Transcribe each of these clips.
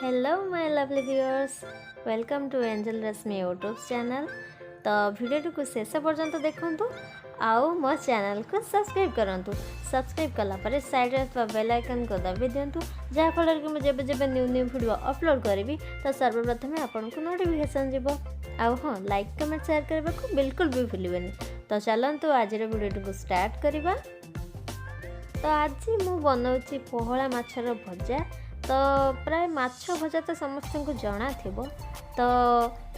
Hello my lovely viewers, welcome to Angel Rashmi YouTube channel. तो video को शेष पर्यंत देखंतु आउ मो चैनल को सब्सक्राइब करंतु। सब्सक्राइब कला पर साइड रे बेल आइकन को दबा दियंतु, जहाँ फल कि मुझे जेबे न्यू न्यू वीडियो अपलोड करी तो सर्वप्रथम आपन को नोटिफिकेशन जीवो। आउ हाँ, लाइक कमेंट शेयर करने को बिल्कुल भी भूलिबेनी। तो चलंतु आज वीडियो को स्टार्ट करिबा। तो आज मु बनाउची पोहला माछर भजा। तो प्राय माछ भजा तो समस्त को जना थिबो। तो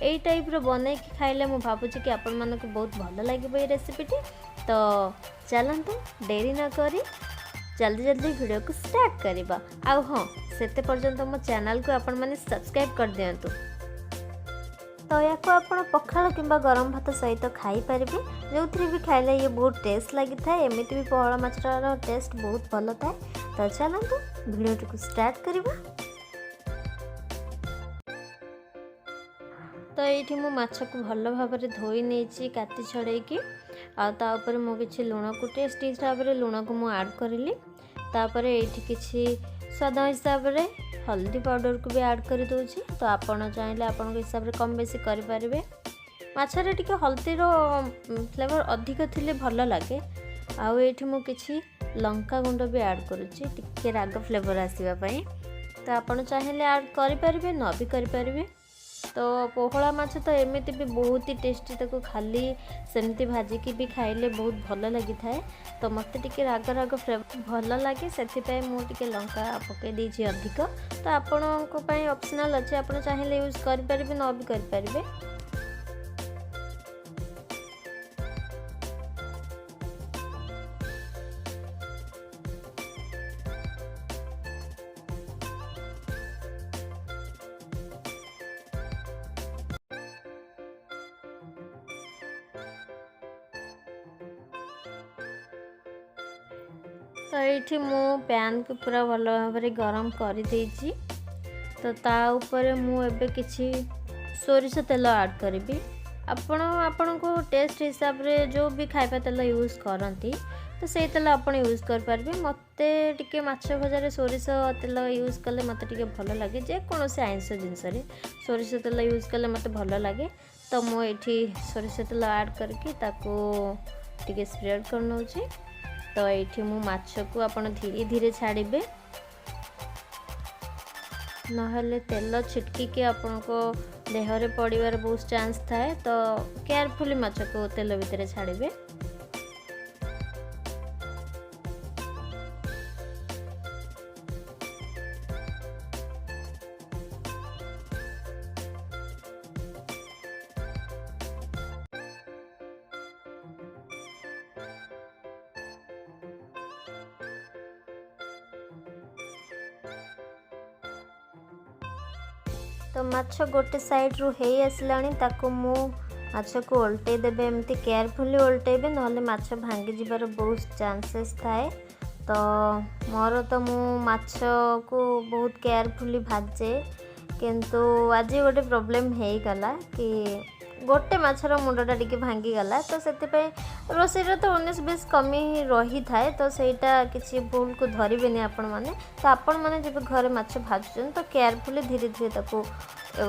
यही टाइप रो बनै कि खाइले मु भाबुची कि आपण मानको बहुत भल लागिबो ए रेसिपीटी। तो चलंतु देरी न करी जल्दी जल्दी वीडियो को स्टार्ट करिबा। आ हाँ, सेते पर्यंत मो चैनल को आपण माने सब्सक्राइब कर दियंतु। तो या आपण पखाल किंबा गरम भात सहित खाई पारिबे, जो भी खाइले ये बहुत टेस्ट लगी था। एमती भी पहला माछर टेस्ट बहुत भल था। तो चलते वीडियो को स्टार्ट करिबा। तो ये मु माछ को भल भाव में धोई नहीं काटी छड़ेकी आपर मु कि लुण को टेस्ट हिसाब से लुण को मुझ ऐड करी। तापर ये किसी स्वाद हिसाब से हल्दी पाउडर को भी ऐड कर दूची। तो आपड़ चाहिए आपण हिसाब से कम बेसी करें। माछरे टी हल्दी फ्लेवर अधिक थिले भल लगे। आउ ये मुझे लंका गुंड भी ऐड करुच्ची टिके राग फ्लेवर आसवाई। तो आपड़ चाहिए ऐड करें न भी करें। तो पोहला माछ तो एमती भी बहुत ही टेस्टी, ताको खाली सेमती भाजिकी भी खाइले बहुत भल लगी थाए। तो मत टिके राग राग फ्लेवर भल लगे, से मुझे लंका पकई देछि अधिक। तो आपण ऑप्शनल अच्छे, आप चाहिए यूज करें न भी करें। तो ये मु पैन को पूरा भल भाव में गरम कर देछि। तो ता ऊपर मु एबे किछि सोरिष तेल ऐड करी। आपण को टेस्ट हिसाब रे जो भी खाइबा तेल यूज करती, तो से तेल आपण यूज कर पारबे। मते टिके माछ भजार सोरिष तेल यूज कले मते टिके भल लगे। जे कौन से आइंस जिनस सोरिष तेल यूज कले मते भल लगे। तो मु एठी सोरिष तेल ऐड करके ताको टिके स्प्रेड कर नउची। तो ये मु माछ को आपण धीरे धीरे छाड़े, नहले तेल छिटकी के आपण को देहरे पड़ार बहुत चांस थाए। तो केयरफुली माछ को तेल भितर छाड़े। तो माछ गोटे साइड रू हे आसलानी, ताको मु माछ को ओल्टे देबे। एमती केयरफुली ओल्टेबे, नहले माछ भांगी जिबार बहुत चांसेस थाए। तो मोर तो मु माछ को बहुत केयरफुली भाजे, किंतु आज गोटे प्रॉब्लम हे गला कि गोटे माछर मुंडटा टिके भांगी गला। तो से रोषेर तो 19-20 कमी रही थाए। तो सेटा किसी भूल को धरबे आपण मैंने। तो आपण मैंने जब घरे माछ भाजुन तो केयरफुली धीरे धीरे ताको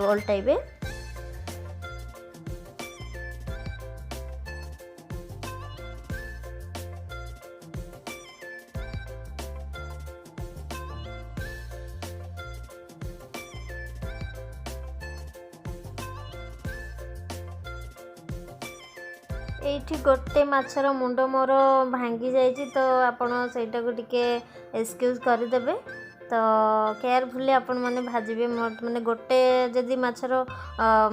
ओल्टाइबे। एठी गोटे माछर मुंड मोर भांगी जाइए। तो आपण सेटा को टिके एक्सक्यूज करदेबे। तो केयरफुली आपण माने भाजबे। माने गोटे जदि माछर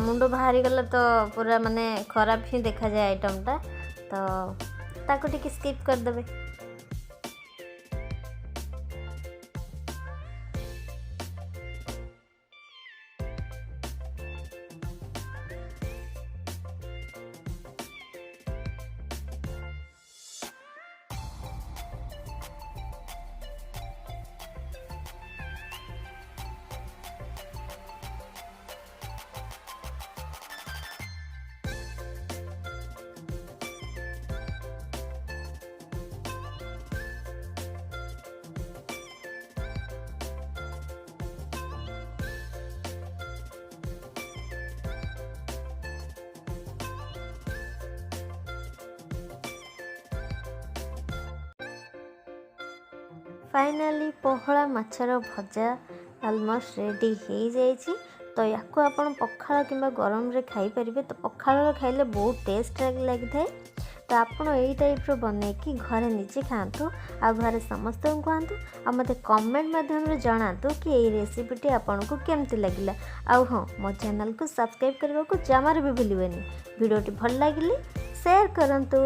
मुंड बाहरी गला तो पूरा माने खराब ही देखा जाए आइटमटा। तो ताको टिके स्किप करदेबे। फाइनाली पहला माछर भजा ऑलमोस्ट रेडी हो जाइए। तो या आपण पखाल कि गरम रे खाई परिबे। तो पखाल खाइले बहुत टेस्ट लगी था। तो आपड़ यही टाइप बनई कि घरे निजे खातु आ घरे समस्त कहतु आ मत कमेंट माध्यम जनातु कि यही रेसिपीटी आपन को केमती लगिला। आ हाँ, मो चैनल को सब्सक्राइब करने को जमार भी भूलिबेनी। वीडियोटी भल लगिले शेयर करंतु।